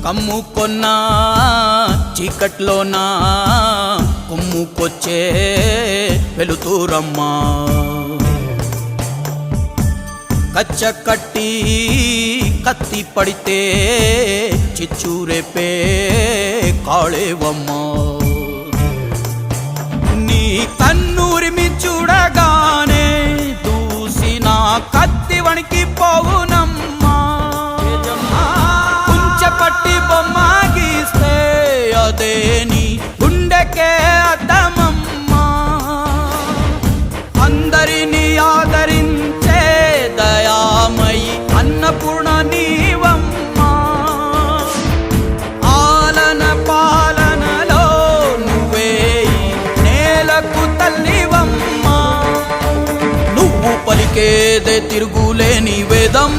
కమ్ముకొన్నా చీకట్లోనా కొమ్ముకొచ్చే వెలుతురమ్మా కచ్చ కట్టి కత్తి పడితే చిచ్చురేపే కాళేవమ్మా నీ కన్నూరిమి చూడగానే దూసిన కత్తి వణికి పోవునమ్మా కుంచెపట్టి బొమ్మ గీస్తే అదే నీ గుండెకే అద్దమమ్మా అందరినీ ఆదరించే దయామయి అన్నపూర్ణ నీవమ్మా ఆలన పాలనలో నువ్వే నేలకు తల్లివమ్మా నువ్వు పలికేదే తిరుగులేని వేదం